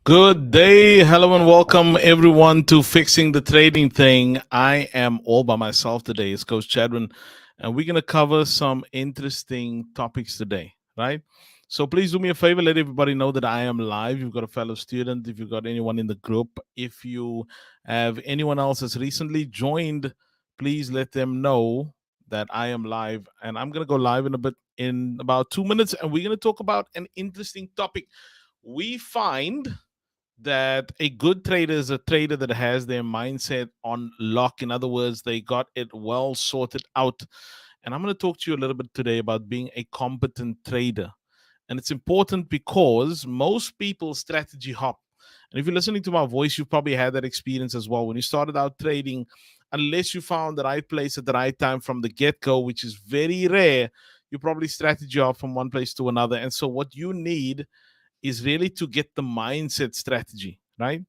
Good day. Hello and welcome everyone to Fixing the Trading Thing. I am all by myself today. It's Coach Chadwin, and we're going to cover some interesting topics today, right? So please do me a favor, let everybody know that I am live. You've got a fellow student, if you've got anyone in the group, if you have anyone else that's recently joined, please let them know that I am live. And I'm going to go live in about 2 minutes, and we're going to talk about an interesting topic. We find that a good trader is a trader that has their mindset on lock. In other words, they got it well sorted out. And I'm going to talk to you a little bit today about being a competent trader. And it's important because most people strategy hop. And if you're listening to my voice, you've probably had that experience as well. When you started out trading, unless you found the right place at the right time from the get go, which is very rare, you probably strategy hop from one place to another. And so, what you need is really to get the mindset strategy, right?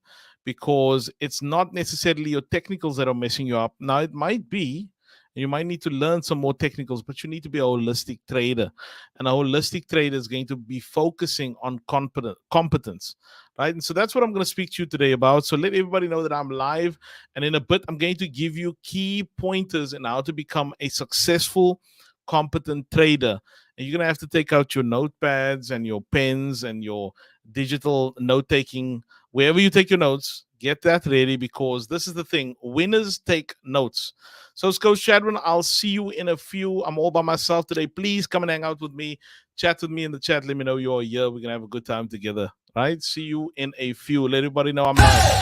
Because it's not necessarily your technicals that are messing you up. Now, it might be, and you might need to learn some more technicals, but you need to be a holistic trader. And a holistic trader is going to be focusing on competence, right? And so that's what I'm going to speak to you today about. So let everybody know that I'm live. And in a bit, I'm going to give you key pointers in how to become a successful, competent trader. And you're going to have to take out your notepads and your pens and your digital note taking. Wherever you take your notes, get that ready because this is the thing. Winners take notes. So it's Coach Chadwin. I'll see you in a few. I'm all by myself today. Please come and hang out with me. Chat with me in the chat. Let me know you're here. We're going to have a good time together. Right? See you in a few. Let everybody know I'm live.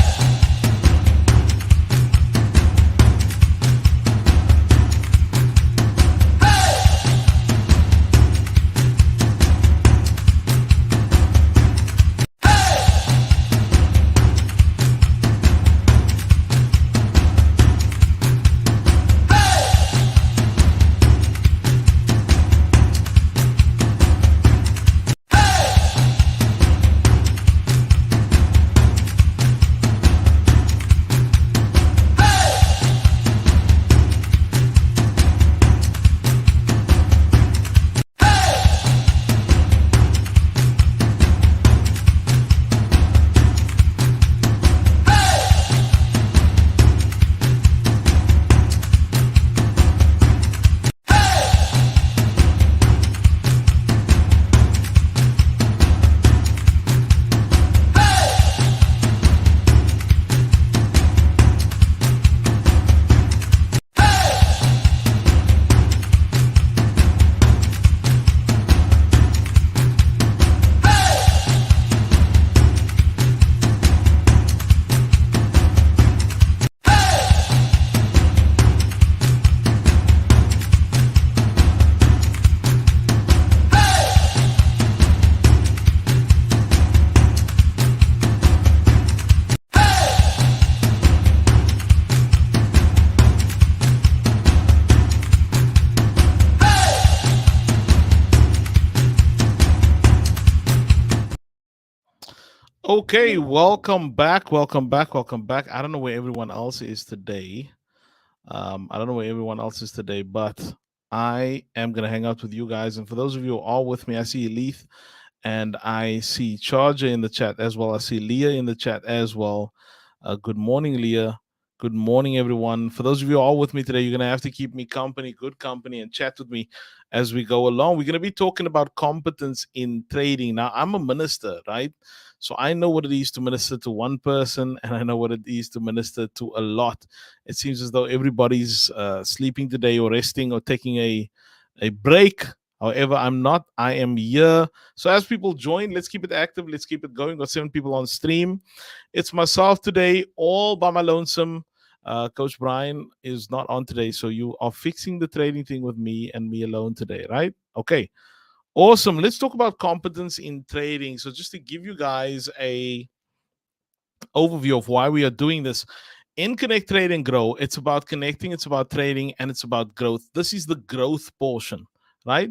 Okay, welcome back, welcome back, welcome back. I don't know where everyone else is today. I don't know where everyone else is today, but I am gonna hang out with you guys. And for those of you who are with me, I see Leith and I see Charger in the chat as well. I see Leah in the chat as well. Good morning, Leah. Good morning, everyone. For those of you all with me today, you're going to have to keep me company, good company, and chat with me as we go along. We're going to be talking about competence in trading. Now, I'm a minister, right? So I know what it is to minister to one person, and I know what it is to minister to a lot. It seems as though everybody's sleeping today or resting or taking a break. However, I'm not. I am here. So as people join, let's keep it active. Let's keep it going. Got 7 people on stream. It's myself today, all by my lonesome. Coach Brian is not on today. So you are fixing the trading thing with me and me alone today, right? Okay. Awesome. Let's talk about competence in trading. So just to give you guys a overview of why we are doing this. In Connect, Trade, and Grow, it's about connecting, it's about trading, and it's about growth. This is the growth portion, right?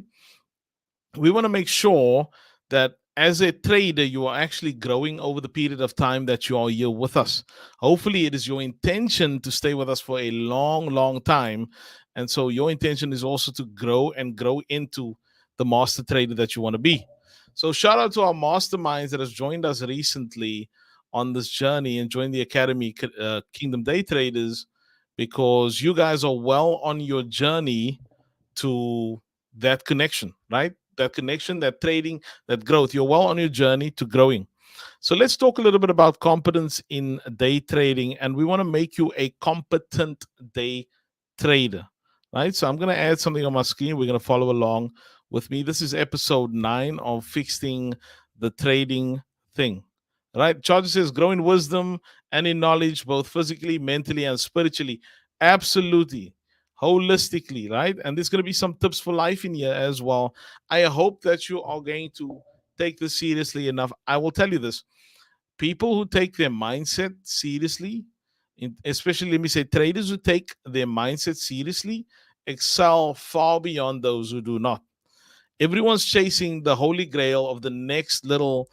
We want to make sure that as a trader, you are actually growing over the period of time that you are here with us. Hopefully, it is your intention to stay with us for a long, long time. And so, your intention is also to grow and grow into the master trader that you want to be. So, shout out to our masterminds that has joined us recently. on this journey and join the academy, Kingdom Day Traders, because you guys are well on your journey to that connection, right? That connection, that trading, that growth. You're well on your journey to growing. So let's talk a little bit about competence in day trading, and we want to make you a competent day trader, right? So I'm going to add something on my screen. We're going to follow along with me. This is episode 9 of Fixing the Trading Thing, right? Charger says, grow in wisdom and in knowledge, both physically, mentally, and spiritually. Absolutely. Holistically, right? And there's going to be some tips for life in here as well. I hope that you are going to take this seriously enough. I will tell you this: people who take their mindset seriously, especially, let me say, traders who take their mindset seriously, excel far beyond those who do not. Everyone's chasing the holy grail of the next little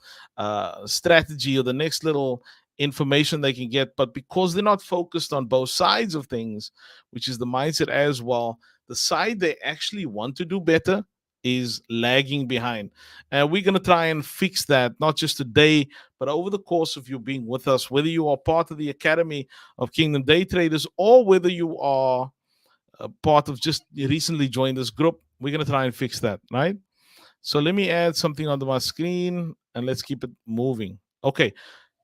strategy or the next little information they can get, but because they're not focused on both sides of things, which is the mindset as well, the side they actually want to do better is lagging behind. And we're going to try and fix that, not just today, but over the course of you being with us, whether you are part of the Academy of Kingdom Day Traders or whether you are a part of just recently joined this group. We're going to try and fix that, right? So let me add something onto my screen and let's keep it moving. Okay.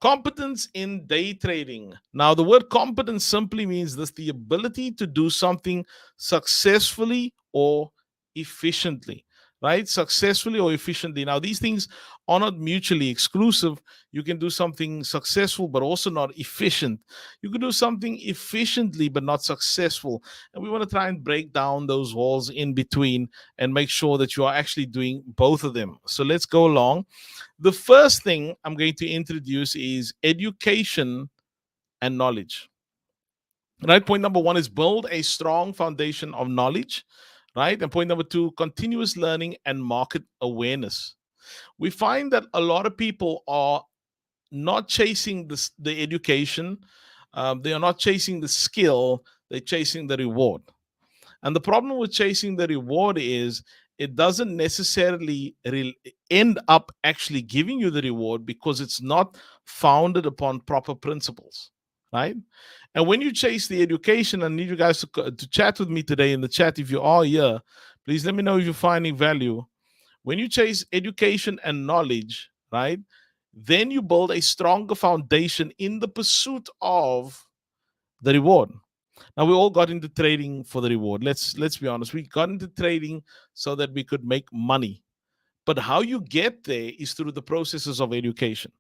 Competence in day trading. Now, the word competence simply means this: the ability to do something successfully or efficiently, right? Successfully or efficiently. Now, these things are not mutually exclusive. You can do something successful, but also not efficient. You can do something efficiently, but not successful. And we want to try and break down those walls in between and make sure that you are actually doing both of them. So let's go along. The first thing I'm going to introduce is education and knowledge. Right? Point number 1 is build a strong foundation of knowledge. Right? And point number 2, continuous learning and market awareness. We find that a lot of people are not chasing the education, they are not chasing the skill, they're chasing the reward. And the problem with chasing the reward is it doesn't necessarily end up actually giving you the reward because it's not founded upon proper principles, right? And when you chase the education, I need you guys to chat with me today in the chat. If you are here, please let me know if you're finding value. When you chase education and knowledge, right, then you build a stronger foundation in the pursuit of the reward. Now we all got into trading for the reward. Let's be honest. We got into trading so that we could make money. But how you get there is through the processes of education.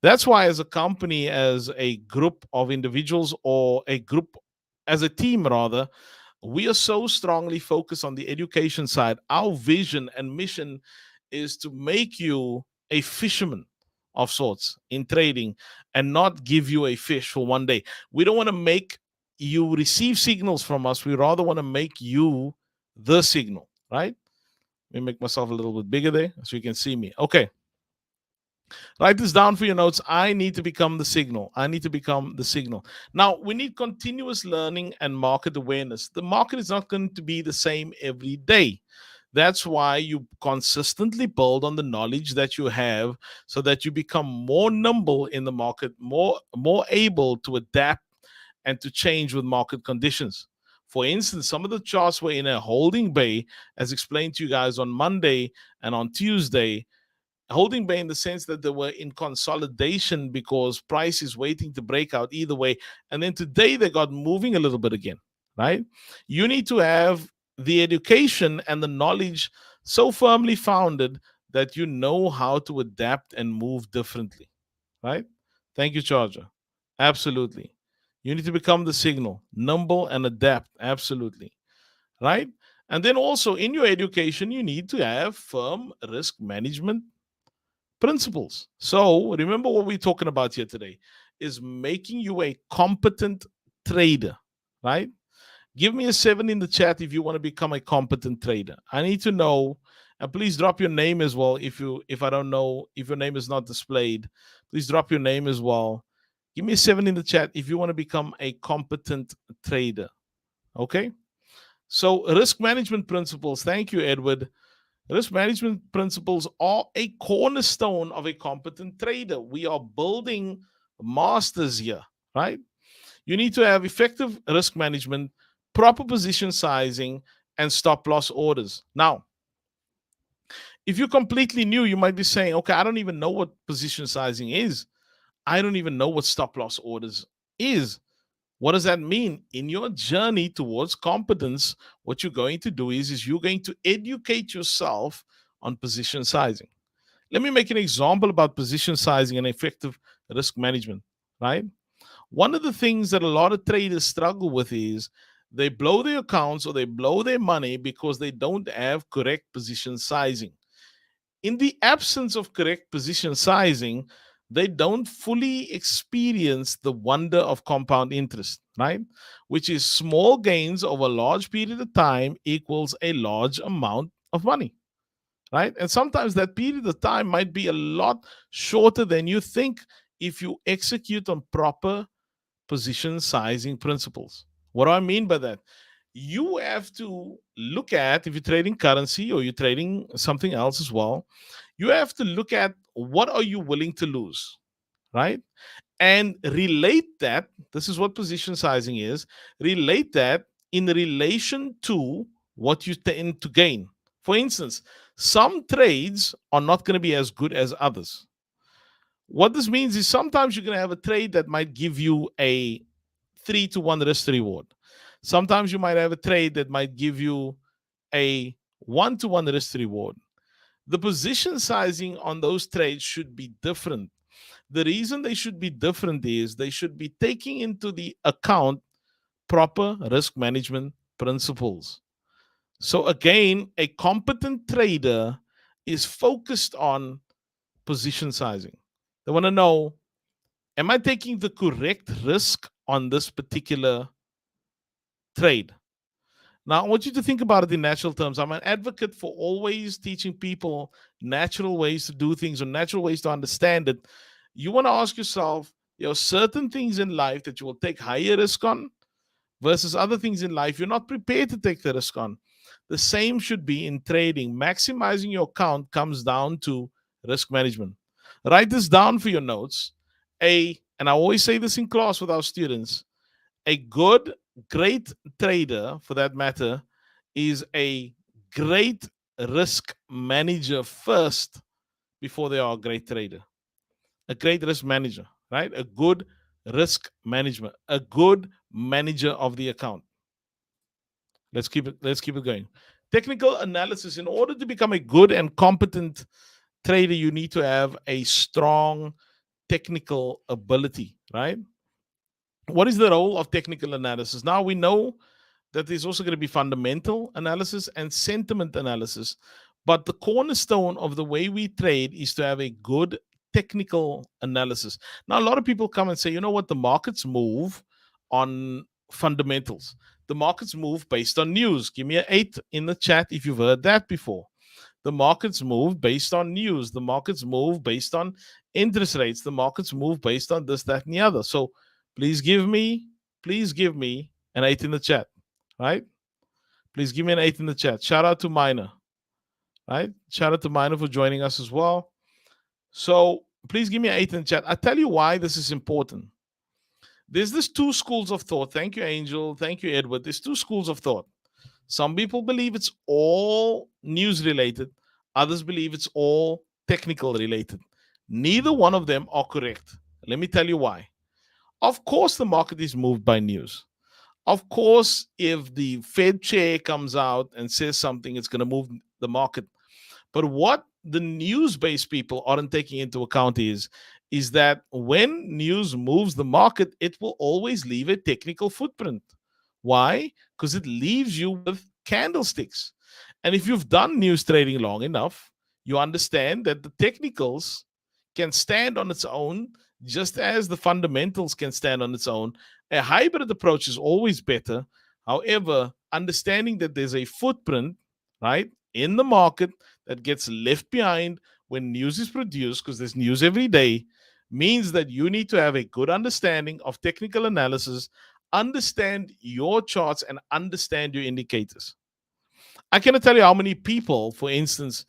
That's why, as a company, as a group of individuals, or a group, as a team rather, we are so strongly focused on the education side. Our vision and mission is to make you a fisherman of sorts in trading and not give you a fish for one day. We don't want to make you receive signals from us. We rather want to make you the signal, right? Let me make myself a little bit bigger there so you can see me. Okay. Write this down for your notes. I need to become the signal. I need to become the signal. Now, we need continuous learning and market awareness. The market is not going to be the same every day. That's why you consistently build on the knowledge that you have so that you become more nimble in the market, more able to adapt and to change with market conditions. For instance, some of the charts were in a holding bay, as explained to you guys on Monday and on Tuesday. Holding bay in the sense that they were in consolidation because price is waiting to break out either way. And then today they got moving a little bit again, right? You need to have the education and the knowledge so firmly founded that you know how to adapt and move differently, right? Thank you, Charger. Absolutely. You need to become the signal, nimble and adapt. Absolutely. Right? And then also in your education, you need to have firm risk management principles. So remember what we're talking about here today is making you a competent trader, right? Give me a 7 in the chat if you want to become a competent trader. I need to know, and please drop your name as well. If I don't know, if your name is not displayed, please drop your name as well. Give me a 7 in the chat if you want to become a competent trader. Okay? So risk management principles. Thank you, Edward. Risk management principles are a cornerstone of a competent trader. We are building masters here, right? You need to have effective risk management, proper position sizing, and stop loss orders. Now, if you're completely new, you might be saying, okay, I don't even know what position sizing is. I don't even know what stop loss orders is. What does that mean? In your journey towards competence, what you're going to do is you're going to educate yourself on position sizing. Let me make an example about position sizing and effective risk management, right? One of the things that a lot of traders struggle with is they blow their accounts or they blow their money because they don't have correct position sizing. In the absence of correct position sizing, they don't fully experience the wonder of compound interest, right? Which is small gains over a large period of time equals a large amount of money, right? And sometimes that period of time might be a lot shorter than you think if you execute on proper position sizing principles. What do I mean by that? You have to look at, if you're trading currency or you're trading something else as well, you have to look at what are you willing to lose, right? And relate that, this is what position sizing is, relate that in relation to what you tend to gain. For instance, some trades are not going to be as good as others. What this means is sometimes you're going to have a trade that might give you a 3-to-1 risk to reward. Sometimes you might have a trade that might give you a 1-to-1 risk to reward. The position sizing on those trades should be different. The reason they should be different is they should be taking into the account proper risk management principles. So again, a competent trader is focused on position sizing. They want to know, am I taking the correct risk on this particular trade? Now, I want you to think about it in natural terms. I'm an advocate for always teaching people natural ways to do things or natural ways to understand it. You want to ask yourself, there are certain things in life that you will take higher risk on versus other things in life you're not prepared to take the risk on. The same should be in trading. Maximizing your account comes down to risk management. Write this down for your notes. And I always say this in class with our students, a good, great trader, for that matter, is a great risk manager first before they are a great trader. A great risk manager, right? A good risk management, a good manager of the account. Let's keep it going. Technical analysis. In order to become a good and competent trader, you need to have a strong technical ability, right? What is the role of technical analysis? Now we know that there's also going to be fundamental analysis and sentiment analysis. But the cornerstone of the way we trade is to have a good technical analysis. Now, a lot of people come and say, you know what, the markets move on fundamentals. The markets move based on news. Give me an 8 in the chat if you've heard that before. The markets move based on news. The markets move based on interest rates. The markets move based on this, that, and the other. So please give me an 8 in the chat, right? Please give me an 8 in the chat. Shout out to Miner, right? Shout out to Miner for joining us as well. So please give me an 8 in the chat. I'll tell you why this is important. There's this two schools of thought. Thank you, Angel. Thank you, Edward. There's two schools of thought. Some people believe it's all news related. Others believe it's all technical related. Neither one of them are correct. Let me tell you why. Of course, the market is moved by news. Of course, if the Fed chair comes out and says something, it's going to move the market. But what the news-based people aren't taking into account is that when news moves the market, it will always leave a technical footprint. Why? Because it leaves you with candlesticks. And if you've done news trading long enough, you understand that the technicals can stand on its own just as the fundamentals can stand on its own. A hybrid approach is always better. However, understanding that there's a footprint, right, in the market that gets left behind when news is produced, because there's news every day, means that you need to have a good understanding of technical analysis, understand your charts, and understand your indicators. I cannot tell you how many people, for instance,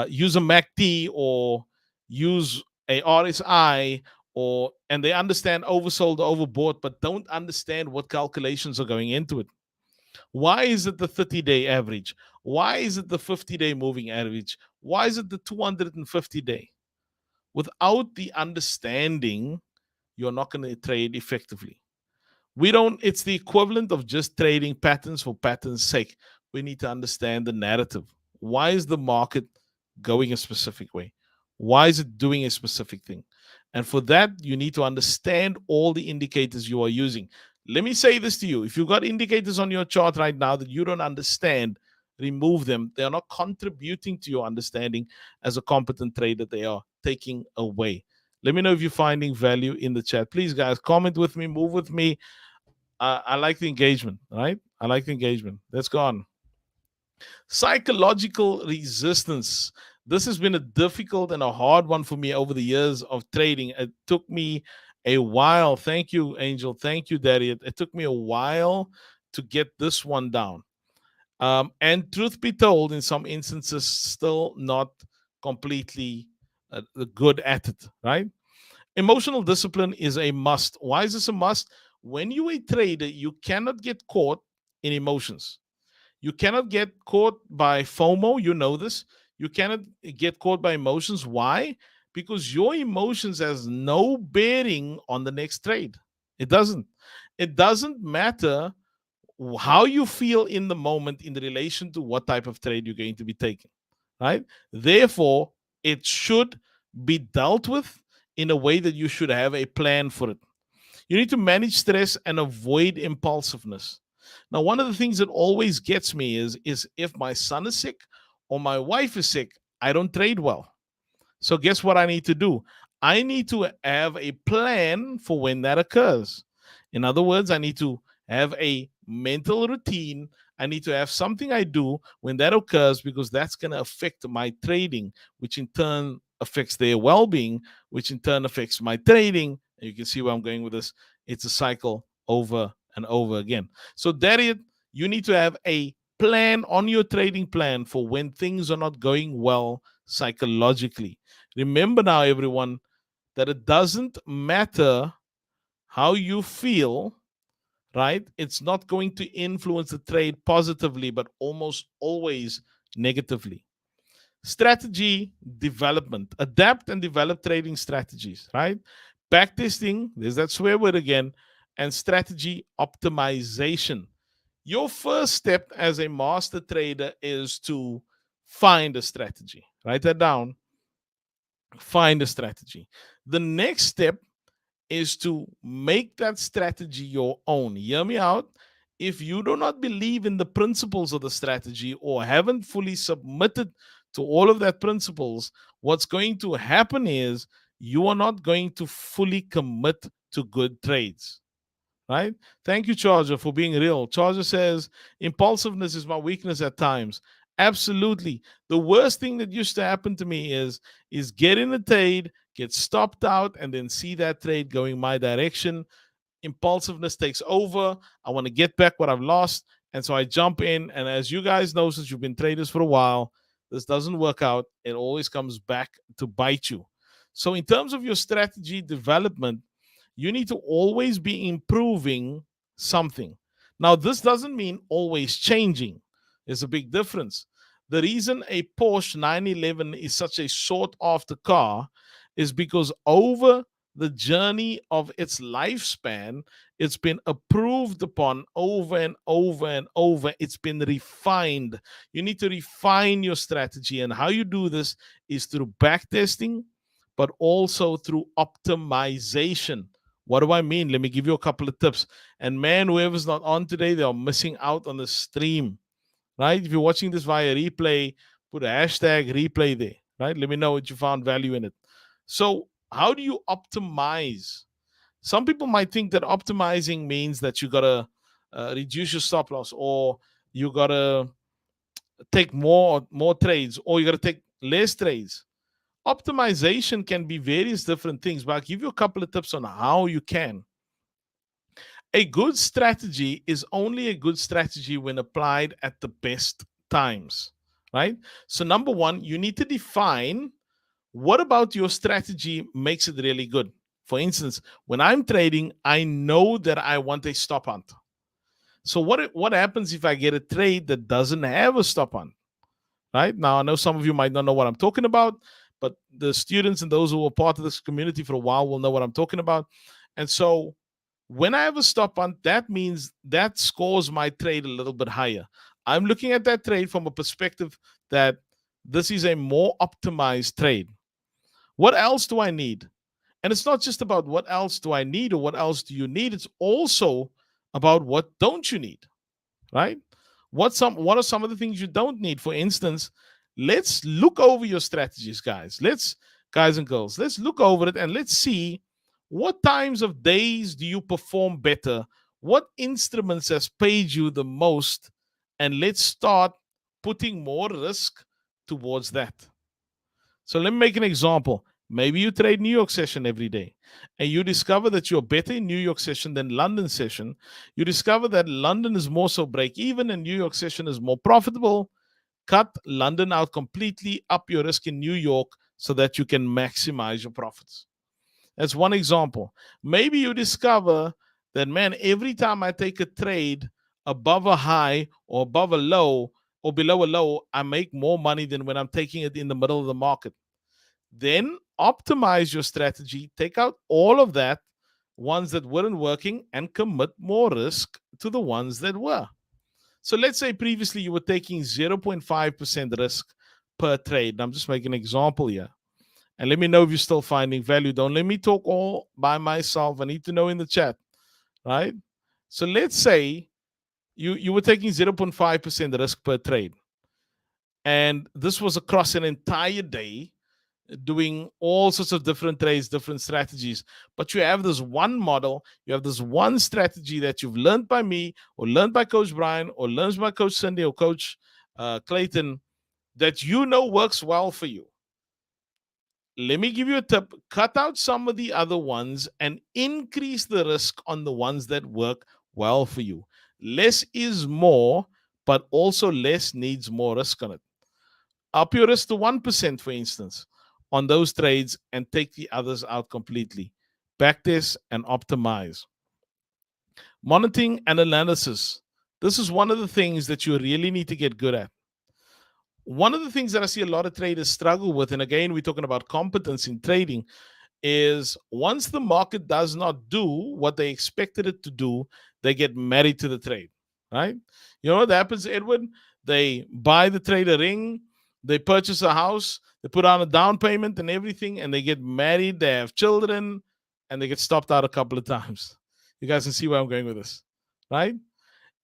use a MACD or use a RSI or and they understand oversold, overbought, but don't understand what calculations are going into it. Why is it the 30-day average? Why is it the 50-day moving average? Why is it the 250-day? Without the understanding, you're not going to trade effectively. We don't, it's the equivalent of just trading patterns for patterns' sake. We need to understand the narrative. Why is the market going a specific way? Why is it doing a specific thing? And for that, you need to understand all the indicators you are using. Let me say this to you: if you've got indicators on your chart right now that you don't understand, remove them. They are not contributing to your understanding as a competent trader, they are taking away. Let me know if you're finding value in the chat. Please, guys, comment with me, move with me. I like the engagement, right? I like the engagement. Let's go on. Psychological resistance. This has been a difficult and a hard one for me over the years of trading. It took me a while. Thank you, Angel. Thank you, Daddy. It took me a while to get this one down. And truth be told, in some instances, still not completely good at it, right? Emotional discipline is a must. Why is this a must? When you're a trader, you cannot get caught in emotions. You cannot get caught by FOMO. You know this. You cannot get caught by emotions. Why? Because your emotions has no bearing on the next trade. It doesn't. It doesn't matter how you feel in the moment in relation to what type of trade you're going to be taking, right? Therefore, it should be dealt with in a way that you should have a plan for it. You need to manage stress and avoid impulsiveness. Now, one of the things that always gets me is if my son is sick or my wife is sick, I don't trade well. So, guess what I need to do? I need to have a plan for when that occurs. In other words, I need to have a mental routine. I need to have something I do when that occurs because that's going to affect my trading, which in turn affects their well being, which in turn affects my trading. And you can see where I'm going with this. It's a cycle over and over again. So, that is, you need to have a plan on your trading plan for when things are not going well psychologically. Remember now, everyone, that it doesn't matter how you feel, right? It's not going to influence the trade positively, but almost always negatively. Strategy development. Adapt and develop trading strategies, right? Backtesting, there's that swear word again, and strategy optimization. Your first step as a master trader is to find a strategy. Write that down. Find a strategy. The next step is to make that strategy your own. Hear me out. If you do not believe in the principles of the strategy or haven't fully submitted to all of that principles, what's going to happen is you are not going to fully commit to good trades, right? Thank you, Charger, for being real. Charger says impulsiveness is my weakness at times. Absolutely. The worst thing that used to happen to me is get in a trade, get stopped out, and then see that trade going my direction. Impulsiveness takes over. I want to get back what I've lost. And so I jump in. And as you guys know, since you've been traders for a while, this doesn't work out. It always comes back to bite you. So, in terms of your strategy development, you need to always be improving something. Now, this doesn't mean always changing. There's a big difference. The reason a Porsche 911 is such a sought after car is because over the journey of its lifespan, it's been approved upon over and over and over. It's been refined. You need to refine your strategy. And how you do this is through backtesting, but also through optimization. What do I mean? Let me give you a couple of tips. And man, whoever's not on today, they are missing out on the stream, right? If you're watching this via replay, put a hashtag replay there, right? Let me know what you found value in it. So, how do you optimize? Some people might think that optimizing means that you gotta reduce your stop loss, or you gotta take more trades, or you gotta take less trades. Optimization can be various different things, but I'll give you a couple of tips on how you can. A good strategy is only a good strategy when applied at the best times, right? So, number one, you need to define what about your strategy makes it really good. For instance, when I'm trading, I know that I want a stop hunt. So what happens if I get a trade that doesn't have a stop hunt? Right now, I know some of you might not know what I'm talking about, but the students and those who are part of this community for a while will know what I'm talking about. And so when I have a stop hunt, that means that scores my trade a little bit higher. I'm looking at that trade from a perspective that this is a more optimized trade. What else do I need? And it's not just about what else do I need or what else do you need. It's also about what don't you need, right? What are some of the things you don't need? For instance, let's look over your strategies, guys. Guys and girls, let's look over it and let's see what times of days do you perform better? What instruments has paid you the most? And let's start putting more risk towards that. So let me make an example. Maybe you trade New York session every day and you discover that you're better in New York session than London session. You discover that London is more so break even and New York session is more profitable. Cut London out completely, up your risk in New York so that you can maximize your profits. That's one example. Maybe you discover that, man, every time I take a trade above a high or above a low or below a low, I make more money than when I'm taking it in the middle of the market. Then optimize your strategy, take out all of that, ones that weren't working, and commit more risk to the ones that were. So let's say previously you were taking 0.5% risk per trade. I'm just making an example here. And let me know if you're still finding value. Don't let me talk all by myself. I need to know in the chat, right? So let's say you were taking 0.5% risk per trade. And this was across an entire day, doing all sorts of different trades, different strategies. But you have this one model, you have this one strategy that you've learned by me, or learned by Coach Brian, or learned by Coach Cindy, or Coach Clayton, that you know works well for you. Let me give you a tip. Cut out some of the other ones and increase the risk on the ones that work well for you. Less is more, but also less needs more risk on it. Up your risk to 1%, for instance, on those trades and take the others out completely. Backtest and optimize. Monitoring and analysis. This is one of the things that you really need to get good at. One of the things that I see a lot of traders struggle with, and again, we're talking about competence in trading, is once the market does not do what they expected it to do, they get married to the trade, right? You know what happens, Edward? They buy the trader ring, they purchase a house, they put on a down payment and everything, and they get married, they have children, and they get stopped out a couple of times. You guys can see where I'm going with this, right?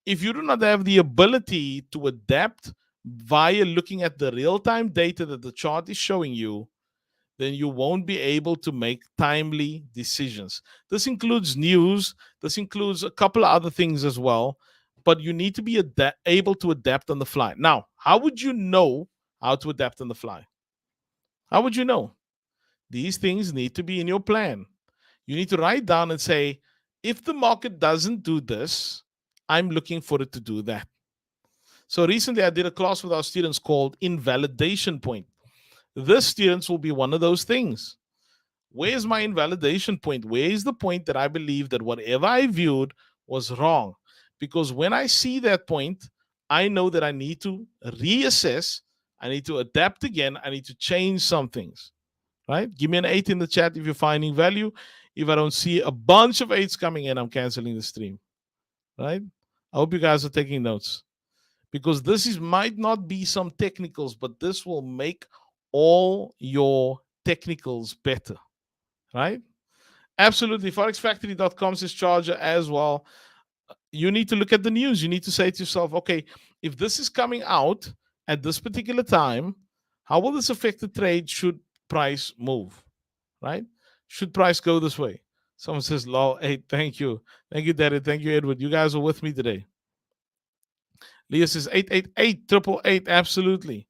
If you do not have the ability to adapt via looking at the real-time data that the chart is showing you, then you won't be able to make timely decisions. This includes news, this includes a couple of other things as well, but you need to be able to adapt on the fly. Now, how would you know how to adapt on the fly? How would you know? These things need to be in your plan. You need to write down and say, if the market doesn't do this, I'm looking for it to do that. So recently I did a class with our students called Invalidation Point. This, students, will be one of those things. Where's my invalidation point? Where is the point that I believe that whatever I viewed was wrong? Because when I see that point, I know that I need to reassess, I need to adapt again, I need to change some things, right? Give me an 8 in the chat if you're finding value. If I don't see a bunch of 8s coming in, I'm canceling the stream, right? I hope you guys are taking notes, because this might not be some technicals, but this will make all your technicals better, right? Absolutely. ForexFactory.com says Charger as well. You need to look at the news. You need to say to yourself, okay, if this is coming out at this particular time, how will this affect the trade should price move, right? Should price go this way? Someone says, lol, 8. Thank you. Thank you, Daddy. Thank you, Edward. You guys are with me today. Leah says 888 888. Absolutely.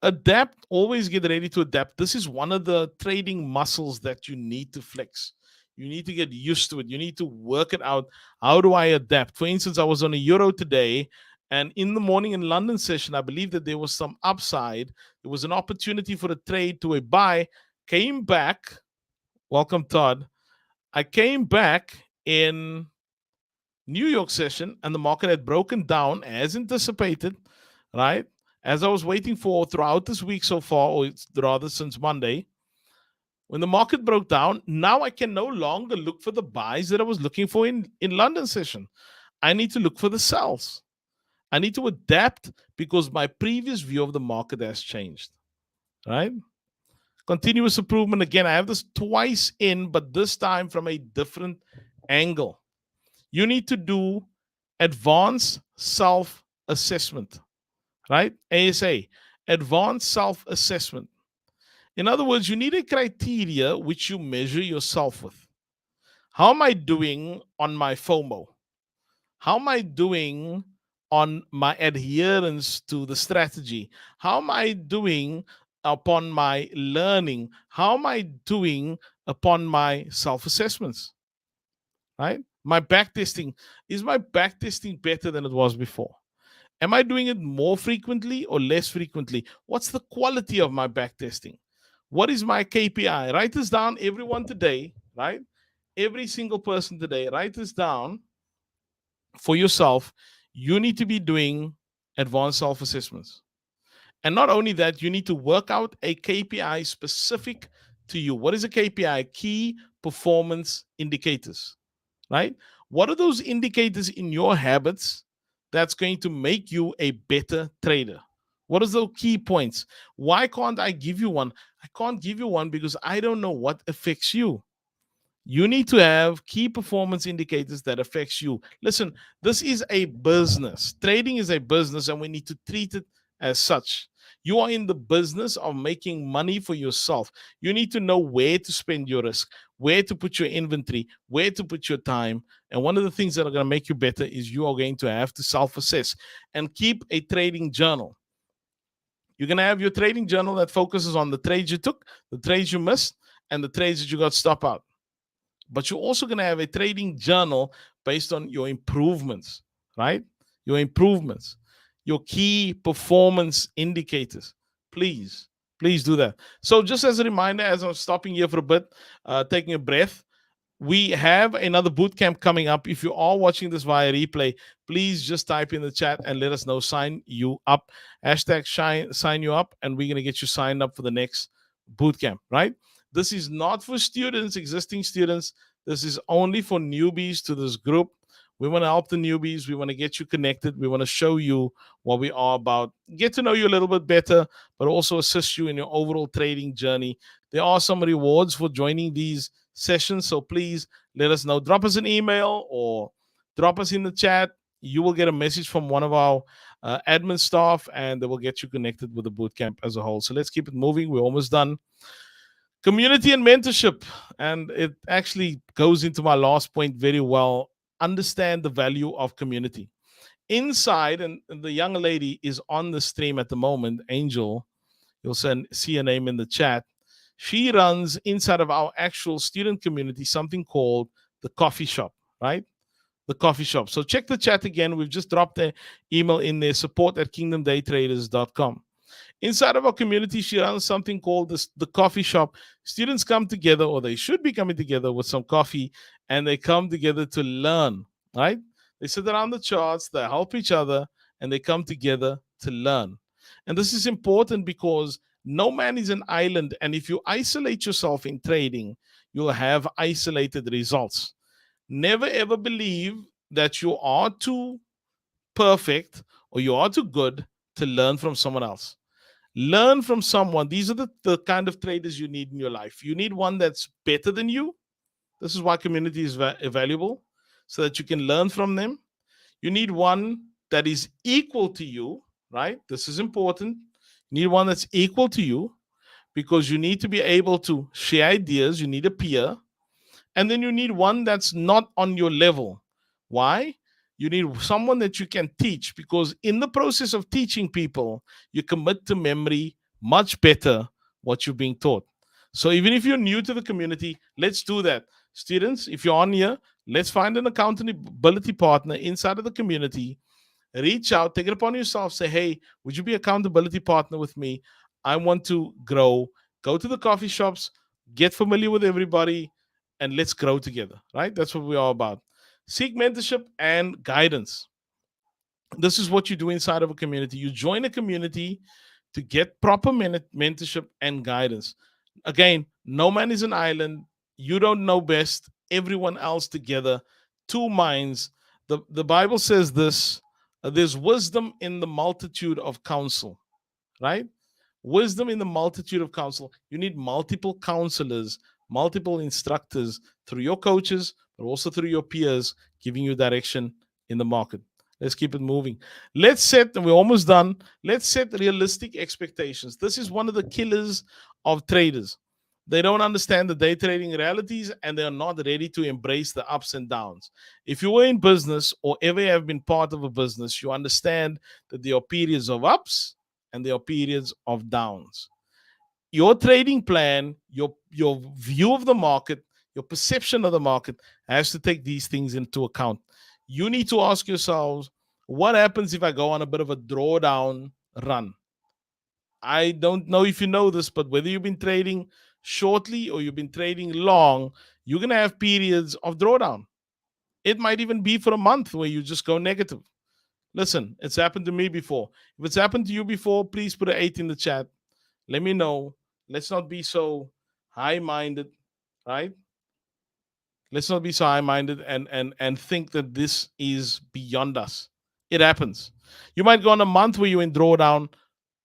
Adapt. Always get ready to adapt. This is one of the trading muscles that you need to flex. You need to get used to it. You need to work it out. How do I adapt? For instance, I was on a euro today, and in the morning in London session, I believe that there was some upside. There was an opportunity for a trade to a buy. Came back. Welcome, Todd. I came back in New York session and the market had broken down as anticipated, right? As I was waiting for throughout this week so far, or it's rather since Monday, when the market broke down, now I can no longer look for the buys that I was looking for in London session. I need to look for the sells. I need to adapt because my previous view of the market has changed, right? Continuous improvement again. I have this twice in, but this time from a different angle. You need to do advanced self assessment, right? ASA, advanced self assessment. In other words, you need a criteria which you measure yourself with. How am I doing on my FOMO? How am I doing on my adherence to the strategy? How am I doing upon my learning? How am I doing upon my self assessments? Right? My back testing, is my back testing better than it was before? Am I doing it more frequently or less frequently? What's the quality of my back testing? What is my KPI? Write this down, everyone today, right? Every single person today, write this down for yourself. You need to be doing advanced self assessments. And not only that, you need to work out a KPI specific to you. What is a KPI? Key performance indicators, right? What are those indicators in your habits that's going to make you a better trader? What are those key points? Why can't I give you one? I can't give you one because I don't know what affects you. You need to have key performance indicators that affects you. Listen, this is a business. Trading is a business and we need to treat it as such. You are in the business of making money for yourself. You need to know where to spend your risk, where to put your inventory, where to put your time. And one of the things that are going to make you better is you are going to have to self-assess and keep a trading journal. You're going to have your trading journal that focuses on the trades you took, the trades you missed, and the trades that you got stop out. But you're also going to have a trading journal based on your improvements, right? Your improvements, your key performance indicators. Please, please do that. So, just as a reminder, as I'm stopping here for a bit, taking a breath, we have another boot camp coming up. If you are watching this via replay, please just type in the chat and let us know. Sign you up. Hashtag sign you up, and we're going to get you signed up for the next boot camp, right? This is not for students, existing students. This is only for newbies to this group. We want to help the newbies. We want to get you connected. We want to show you what we are about, get to know you a little bit better, but also assist you in your overall trading journey. There are some rewards for joining these sessions. So please let us know. Drop us an email or drop us in the chat. You will get a message from one of our admin staff and they will get you connected with the bootcamp as a whole. So let's keep it moving. We're almost done. Community and mentorship. And it actually goes into my last point very well. Understand the value of community. Inside, and the young lady is on the stream at the moment, Angel. You'll see her name in the chat. She runs inside of our actual student community something called the coffee shop, right? The coffee shop. So check the chat again. We've just dropped the email in there, support@kingdomdaytraders.com. Inside of our community, she runs something called the coffee shop. Students come together, or they should be coming together with some coffee, and they come together to learn, right? They sit around the charts, they help each other, and they come together to learn. And this is important because no man is an island. And if you isolate yourself in trading, you'll have isolated results. Never ever believe that you are too perfect or you are too good to learn from someone else. Learn from someone. These are the kind of traders you need in your life. You need one that's better than you. This is why community is valuable, so that you can learn from them. You need one that is equal to you, right? This is important. You need one that's equal to you because you need to be able to share ideas. You need a peer. And then you need one that's not on your level. Why? You need someone that you can teach because in the process of teaching people, you commit to memory much better what you're being taught. So even if you're new to the community, let's do that. Students, if you're on here, let's find an accountability partner inside of the community. Reach out, take it upon yourself, say, hey, would you be accountability partner with me? I want to grow. Go to the coffee shops, get familiar with everybody, and let's grow together, right? That's what we're all about. Seek mentorship and guidance. This is what you do inside of a community. You join a community to get proper mentorship and guidance. Again, no man is an island. You don't know best. Everyone else together, two minds. The Bible says this, there's wisdom in the multitude of counsel, right? Wisdom in the multitude of counsel. You need multiple counselors, multiple instructors through your coaches, but also through your peers, giving you direction in the market. Let's keep it moving. Let's set, and we're almost done. Let's set realistic expectations. This is one of the killers of traders. They don't understand the day trading realities and they are not ready to embrace the ups and downs. If you were in business or ever have been part of a business, you understand that there are periods of ups and there are periods of downs. Your trading plan, your view of the market, your perception of the market has to take these things into account. You need to ask yourselves, what happens if I go on a bit of a drawdown run? I don't know if you know this, but whether you've been trading shortly or you've been trading long, you're going to have periods of drawdown. It might even be for a month where you just go negative. Listen, it's happened to me before. If it's happened to you before, please put an 8 in the chat. Let me know. Let's not be so high minded, right? Let's not be so high minded and think that this is beyond us. It happens. You might go on a month where you're in drawdown.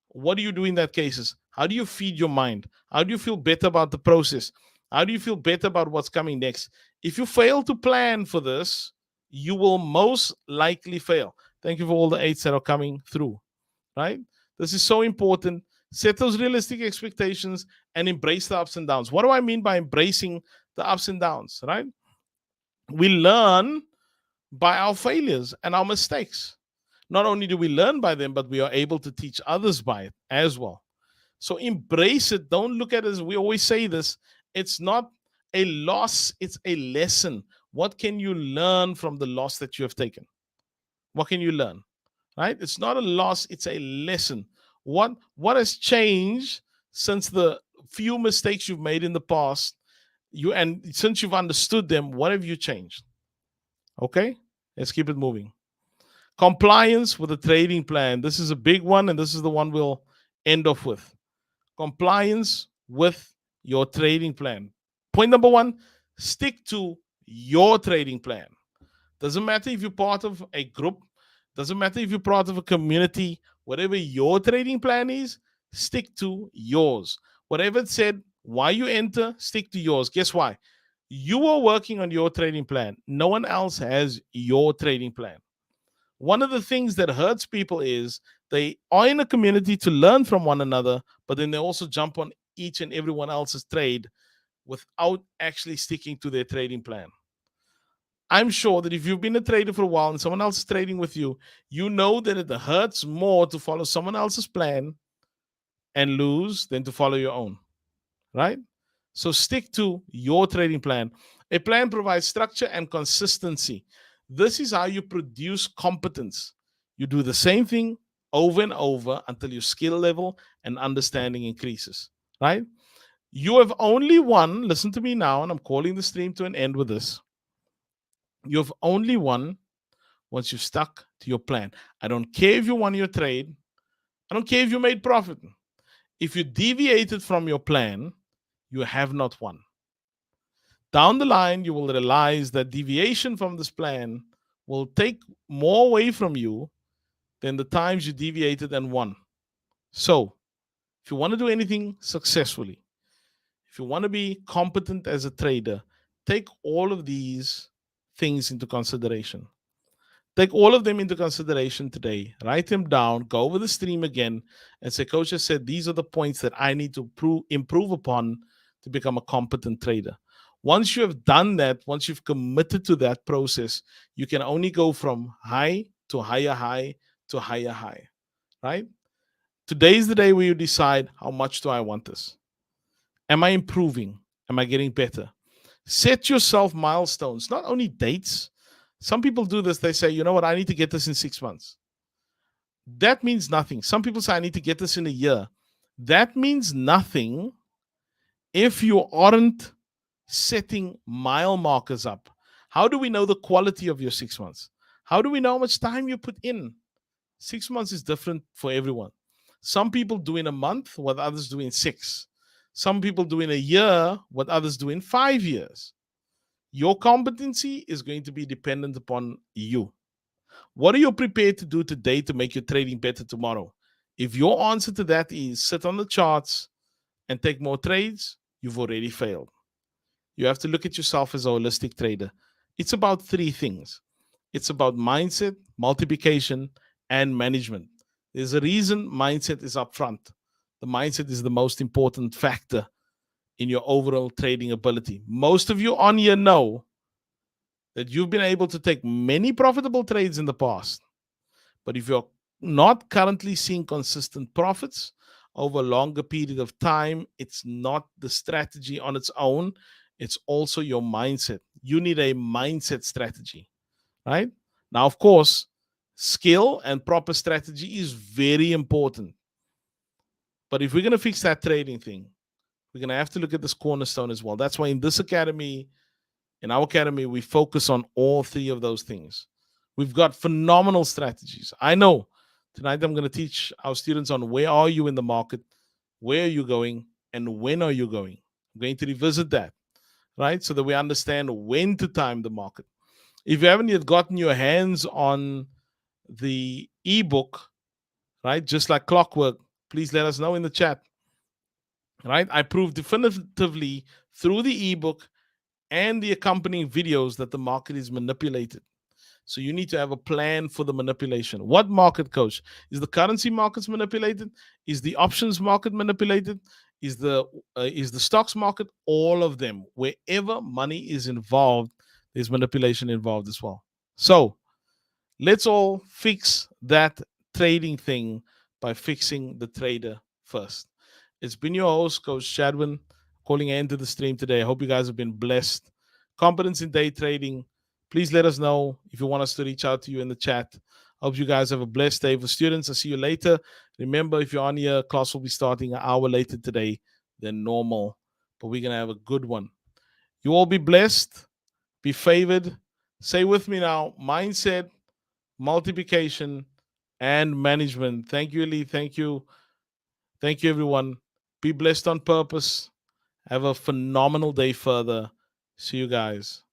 What do you do in that cases? How do you feed your mind? How do you feel better about the process? How do you feel better about what's coming next? If you fail to plan for this, you will most likely fail. Thank you for all the 8s that are coming through, right? This is so important. Set those realistic expectations and embrace the ups and downs. What do I mean by embracing the ups and downs, right? We learn by our failures and our mistakes. Not only do we learn by them, but we are able to teach others by it as well. So embrace it. Don't look at it as we always say this. It's not a loss, it's a lesson. What can you learn from the loss that you have taken? What can you learn? Right? It's not a loss, it's a lesson. What has changed since the few mistakes you've made in the past? And since you've understood them, what have you changed? Okay? Let's keep it moving. Compliance with a trading plan. This is a big one, and this is the one we'll end off with. Compliance with your trading plan. Point number one, stick to your trading plan. Doesn't matter if you're part of a group, doesn't matter if you're part of a community, whatever your trading plan is, stick to yours. Whatever it said, why you enter, stick to yours. Guess why? You are working on your trading plan. No one else has your trading plan. One of the things that hurts people is they are in a community to learn from one another, but then they also jump on each and everyone else's trade without actually sticking to their trading plan. I'm sure that if you've been a trader for a while and someone else is trading with you, you know that it hurts more to follow someone else's plan and lose than to follow your own, right? So stick to your trading plan. A plan provides structure and consistency. This is how you produce competence. You do the same thing over and over until your skill level and understanding increases, right? You have only won, listen to me now, and I'm calling the stream to an end with this. You have only won once you stuck to your plan. I don't care if you won your trade. I don't care if you made profit. If you deviated from your plan, you have not won. Down the line, you will realize that deviation from this plan will take more away from you than the times you deviated and won. So, if you want to do anything successfully, if you want to be competent as a trader, take all of these things into consideration. Take all of them into consideration today. Write them down. Go over the stream again and say, Coach has said these are the points that I need to improve upon to become a competent trader. Once you have done that, once you've committed to that process, you can only go from high to higher high to higher high, right? Today is the day where you decide, how much do I want this? Am I improving? Am I getting better? Set yourself milestones, not only dates. Some people do this. They say, you know what? I need to get this in 6 months. That means nothing. Some people say, I need to get this in a year. That means nothing if you aren't setting mile markers up. How do we know the quality of your 6 months? How do we know how much time you put in? 6 months is different for everyone. Some people do in a month what others do in six. Some people do in a year what others do in 5 years. Your competency is going to be dependent upon you. What are you prepared to do today to make your trading better tomorrow? If your answer to that is sit on the charts and take more trades, you've already failed. You have to look at yourself as a holistic trader. It's about three things. It's about mindset, multiplication, and management. There's a reason mindset is up front. The mindset is the most important factor in your overall trading ability. Most of you on here know that you've been able to take many profitable trades in the past. But if you're not currently seeing consistent profits over a longer period of time, it's not the strategy on its own, it's also your mindset. You need a mindset strategy, right? Now, of course, skill and proper strategy is very important. But if we're going to fix that trading thing, we're going to have to look at this cornerstone as well. That's why in our academy, we focus on all three of those things. We've got phenomenal strategies. I know tonight I'm going to teach our students on where are you in the market, where are you going, and when are you going. I'm going to revisit that, right? So that we understand when to time the market. If you haven't yet gotten your hands on the ebook, right, just like clockwork, please let us know in the chat, right? I prove definitively through the ebook and the accompanying videos that the market is manipulated. So you need to have a plan for the manipulation. What market, coach? Is the currency markets manipulated? Is the options market manipulated? Is the stocks market? All of them. Wherever money is involved, there's manipulation involved as well. So let's all fix that trading thing by fixing the trader first. It's been your host, Coach Chadwin, calling an end to the stream today. I hope you guys have been blessed. Competence in day trading. Please let us know if you want us to reach out to you in the chat. I hope you guys have a blessed day. For students, I'll see you later. Remember, if you're on here, class will be starting an hour later today than normal, but we're going to have a good one. You all be blessed, be favored. Say with me now, mindset, multiplication, and management. Thank you, Eli. Thank you. Thank you, everyone. Be blessed on purpose. Have a phenomenal day further. See you guys.